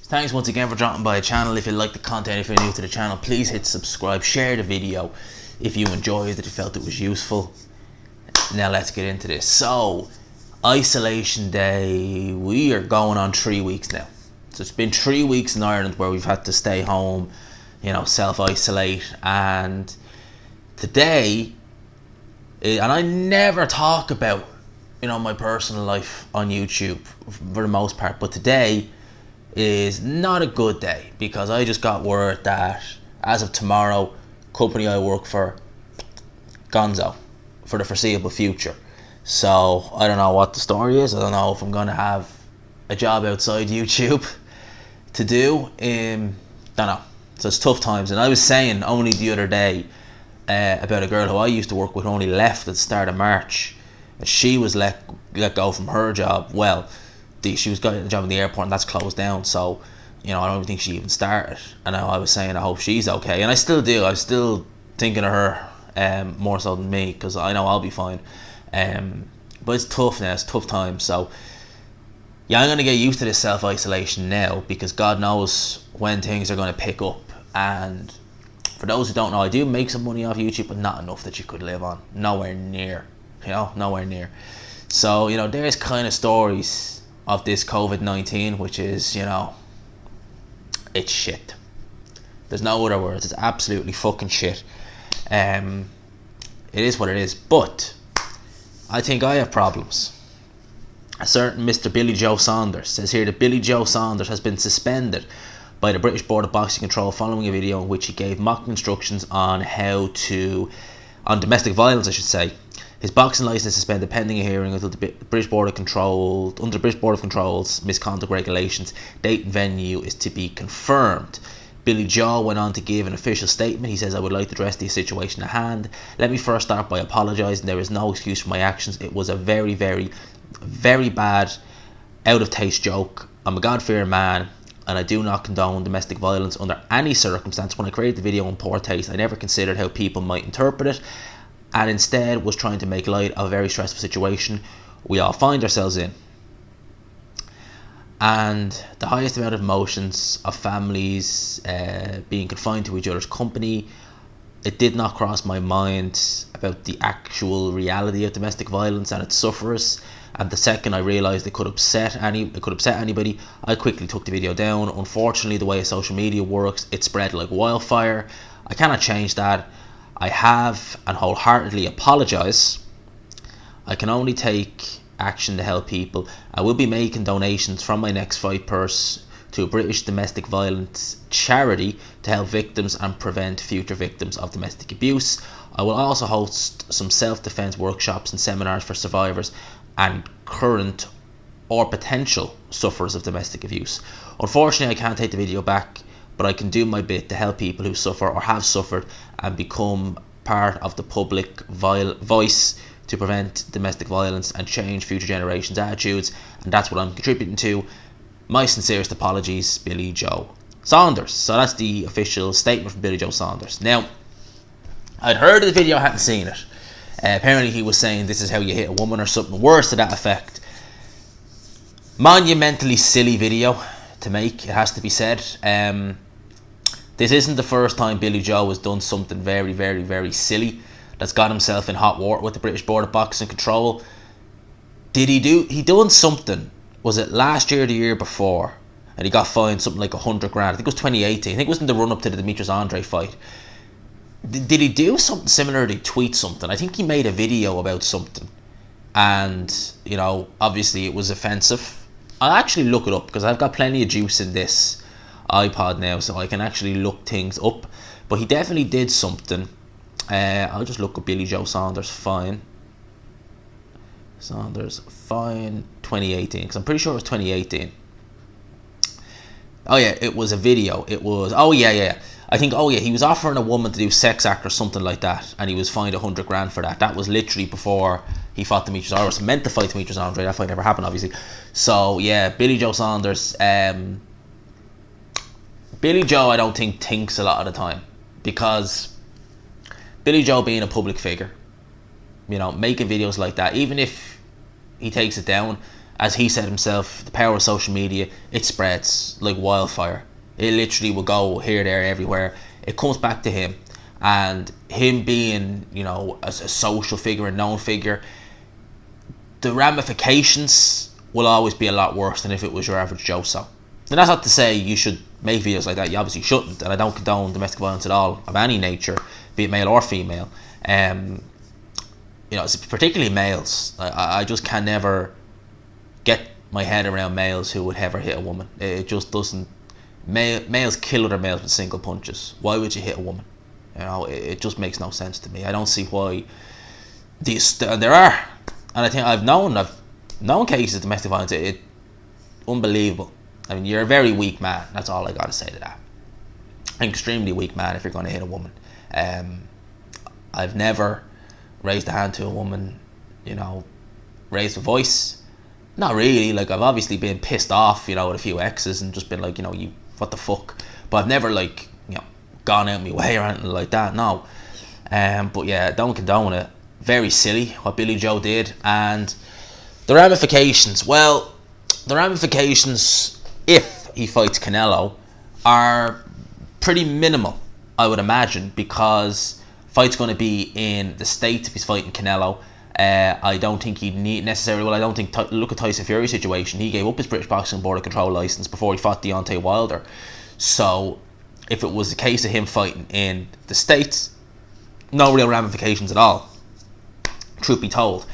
Thanks once again for dropping by the channel. If you like the content, if you're new to the channel, please hit subscribe, share the video if you enjoyed it, if you felt it was useful. Now let's get into this. So, isolation day, we are going on 3 weeks now. So it's been 3 weeks in Ireland where we've had to stay home, self-isolate. And today, and I never talk about, my personal life on YouTube for the most part, but today is not a good day because I just got word that as of tomorrow, company I work for, gonzo for the foreseeable future. So I don't know what the story is. I don't know if I'm gonna have a job outside YouTube to do. Don't know. So it's tough times. And I was saying only the other day about a girl who I used to work with who only left at the start of March, and she was let go from her job. Well, she was getting a job in the airport and that's closed down, so I don't even think she even started. And I was saying I hope she's okay, and I still do. I'm still thinking of her more so than me, because I know I'll be fine. But it's tough now, it's tough times. So yeah, I'm going to get used to this self-isolation now, because God knows when things are going to pick up. And for those who don't know, I do make some money off YouTube, but not enough that you could live on. Nowhere near, nowhere near. So there's kind of stories of this COVID-19, which is, it's shit. There's no other words. It's absolutely fucking shit. It is what it is. But I think I have problems. A certain Mr. Billy Joe Saunders says here that Billy Joe Saunders has been suspended by the British Board of Boxing Control following a video in which he gave mock instructions on domestic violence, I should say. His boxing licence is suspended pending a hearing until the British Board of Control's misconduct regulations. Date and venue is to be confirmed. Billy Joe went on to give an official statement. He says, "I would like to address the situation at hand. Let me first start by apologising. There is no excuse for my actions. It was a very, very, very bad, out of taste joke. I'm a God-fearing man, and I do not condone domestic violence under any circumstance. When I created the video in poor taste, I never considered how people might interpret it, and instead was trying to make light of a very stressful situation we all find ourselves in. And the highest amount of emotions of families being confined to each other's company, it did not cross my mind about the actual reality of domestic violence and its sufferers. And the second I realised it could upset anybody, I quickly took the video down. Unfortunately, the way social media works, it spread like wildfire. I cannot change that. I have and wholeheartedly apologise. I can only take action to help people. I will be making donations from my next fight purse to a British domestic violence charity to help victims and prevent future victims of domestic abuse. I will also host some self-defence workshops and seminars for survivors and current or potential sufferers of domestic abuse. Unfortunately, I can't take the video back, but I can do my bit to help people who suffer or have suffered and become part of the public voice to prevent domestic violence and change future generations' attitudes, and that's what I'm contributing to. My sincerest apologies, Billy Joe Saunders. So that's the official statement from Billy Joe Saunders. Now, I'd heard of the video, I hadn't seen it. Apparently he was saying this is how you hit a woman or something worse to that effect. Monumentally silly video to make, it has to be said. This isn't the first time Billy Joe has done something very, very, very silly that's got himself in hot water with the British Board of Boxing Control. He done something, was it last year or the year before, and he got fined something like 100 grand. I think it was 2018. I think it was in the run up to the Demetrius Andre fight. Did he do something similar? Did he tweet something? I think he made a video about something, and obviously it was offensive. I'll actually look it up because I've got plenty of juice in this iPod now, so I can actually look things up. But he definitely did something. I'll just look up Billy Joe Saunders fine 2018, because I'm pretty sure it was 2018. Oh yeah, it was a video. It was, I think, he was offering a woman to do sex act or something like that, and he was fined 100 grand for that. That was literally before he fought Demetrius Andre. He meant to fight Demetrius Andre. That fight never happened, obviously. So yeah, Billy Joe Saunders. Billy Joe, I don't think thinks a lot of the time, because Billy Joe being a public figure, making videos like that, even if he takes it down as he said himself, the power of social media, it spreads like wildfire. It literally will go here, there, everywhere. It comes back to him, and him being, you know, a social figure, a known figure, the ramifications will always be a lot worse than if it was your average Joe. So, and that's not to say you should make videos like that. You obviously shouldn't, and I don't condone domestic violence at all of any nature, be it male or female. You know, particularly males. I just can never get my head around males who would ever hit a woman. It just doesn't. Males kill other males with single punches. Why would you hit a woman? You know, it just makes no sense to me. I don't see why these there are, and I think I've known cases of domestic violence. It unbelievable. I mean, you're a very weak man. That's all I got to say to that. An extremely weak man if you're going to hit a woman. I've never raised a hand to a woman, you know, raised a voice. Not really. Like, I've obviously been pissed off, you know, with a few exes and just been like, you know, you, what the fuck. But I've never, like, you know, gone out my way or anything like that. No. But yeah, don't condone it. Very silly what Billy Joe did. And the ramifications, well, the ramifications, if he fights Canelo, are pretty minimal, I would imagine, because fight's going to be in the States if he's fighting Canelo. I don't think he'd need necessarily. Well, I don't think. Look at Tyson Fury's situation. He gave up his British Boxing Board of Control license before he fought Deontay Wilder. So, if it was the case of him fighting in the States, no real ramifications at all. Truth be told,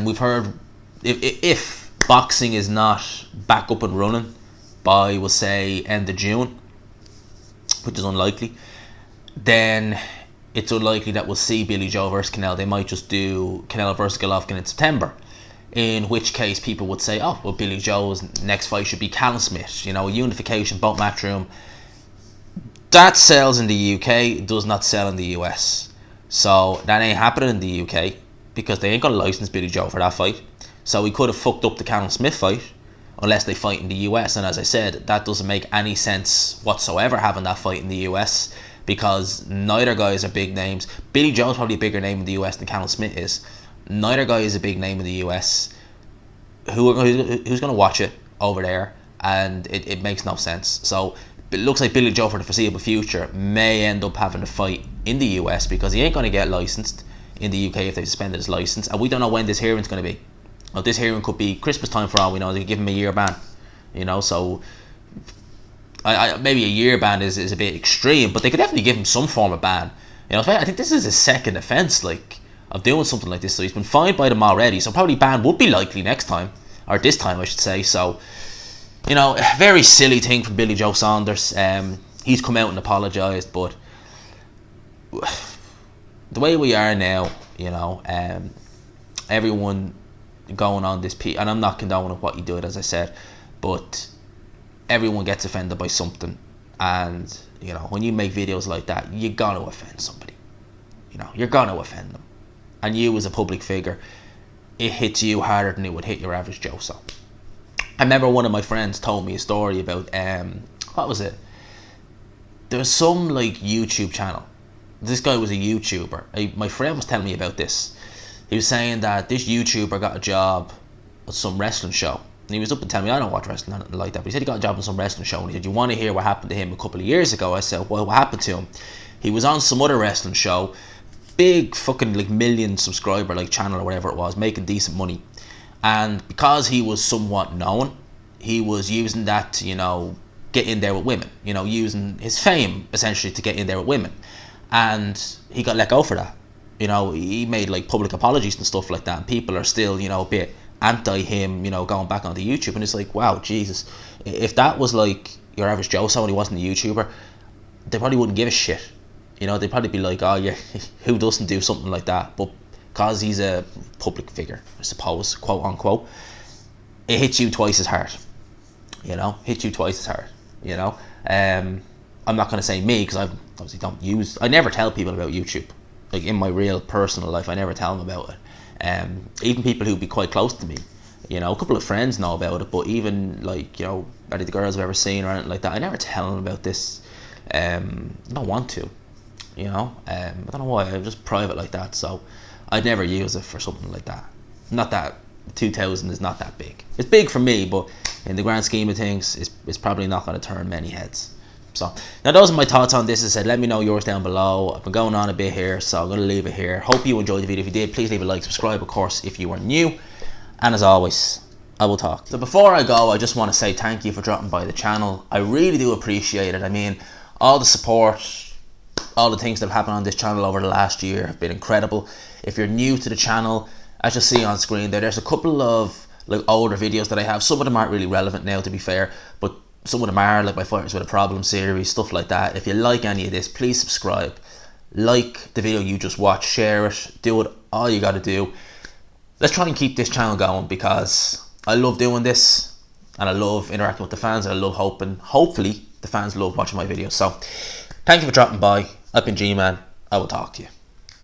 we've heard if boxing is not back up and running by, we'll say, end of June, which is unlikely, then it's unlikely that we'll see Billy Joe versus Canelo. They might just do Canelo versus Golovkin in September, in which case people would say, oh, well, Billy Joe's next fight should be Callum Smith, you know, a unification, both matchroom. That sells in the UK, it does not sell in the US. So that ain't happening in the UK, because they ain't got to license Billy Joe for that fight. So we could have fucked up the Callum Smith fight, unless they fight in the US. And as I said, that doesn't make any sense whatsoever, having that fight in the US, because neither guys are big names. Billy Joe's probably a bigger name in the US than Callum Smith is. Neither guy is a big name in the US. Who's going to watch it over there? And it makes no sense. So it looks like Billy Joe for the foreseeable future may end up having to fight in the US, because he ain't going to get licensed in the UK if they suspended his license. And we don't know when this hearing's going to be. Well, this hearing could be Christmas time for all we know. They could give him a year ban, you know. So maybe a year ban is a bit extreme, but they could definitely give him some form of ban. You know, I think this is his second offence, like, of doing something like this. So he's been fined by them already. So probably ban would be likely next time, or this time, I should say. So, you know, very silly thing from Billy Joe Saunders. He's come out and apologised, but the way we are now, you know, everyone going on this and I'm not condoning what he did, as I said, but everyone gets offended by something, and you know, when you make videos like that, you're gonna offend somebody. You know, you're gonna offend them, and you as a public figure, it hits you harder than it would hit your average Joe. So I remember one of my friends told me a story about what was it? There was some like YouTube channel. This guy was a YouTuber. My friend was telling me about this. He was saying that this YouTuber got a job at some wrestling show. And he was up and telling me, I don't watch wrestling like that, but he said he got a job on some wrestling show. And he said, you want to hear what happened to him a couple of years ago? I said, well, what happened to him? He was on some other wrestling show, big fucking like million subscriber like channel or whatever it was, making decent money. And because he was somewhat known, he was using that to, you know, get in there with women. You know, using his fame essentially to get in there with women. And he got let go for that. You know, he made like public apologies and stuff like that, and people are still, you know, a bit anti him, you know, going back onto YouTube. And it's like, wow, Jesus, if that was like your average Joe, someone who wasn't a YouTuber, they probably wouldn't give a shit. You know, they'd probably be like, oh yeah, who doesn't do something like that? But because he's a public figure, I suppose, quote unquote, it hits you twice as hard. You know, hits you twice as hard. You know, I'm not going to say me, because I obviously I never tell people about YouTube. Like, in my real personal life, I never tell them about it. Even people who'd be quite close to me, you know, a couple of friends know about it, but even like, you know, any of the girls I've ever seen or anything like that, I never tell them about this. I don't want to, you know. I don't know why. I'm just private like that, so I'd never use it for something like that. Not that 2,000 is not that big. It's big for me, but in the grand scheme of things, it's probably not going to turn many heads. So now those are my thoughts on this. As I said, let me know yours down below. I've been going on a bit here, so I'm going to leave it here. Hope you enjoyed the video. If you did, please leave a like, subscribe, of course, if you are new. And as always, I will talk to you. So before I go, I just want to say thank you for dropping by the channel. I really do appreciate it. I mean, all the support, all the things that have happened on this channel over the last year have been incredible. If you're new to the channel, as you see on screen there's a couple of like older videos that I have. Some of them aren't really relevant now, to be fair, but some of them are, like my Fighters with a Problem series, stuff like that. If you like any of this, please subscribe, like the video you just watched, share it, do it, all you gotta do. Let's try and keep this channel going, because I love doing this and I love interacting with the fans, and I love hopefully the fans love watching my videos. So thank you for dropping by. I've been G-Man. I will talk to you.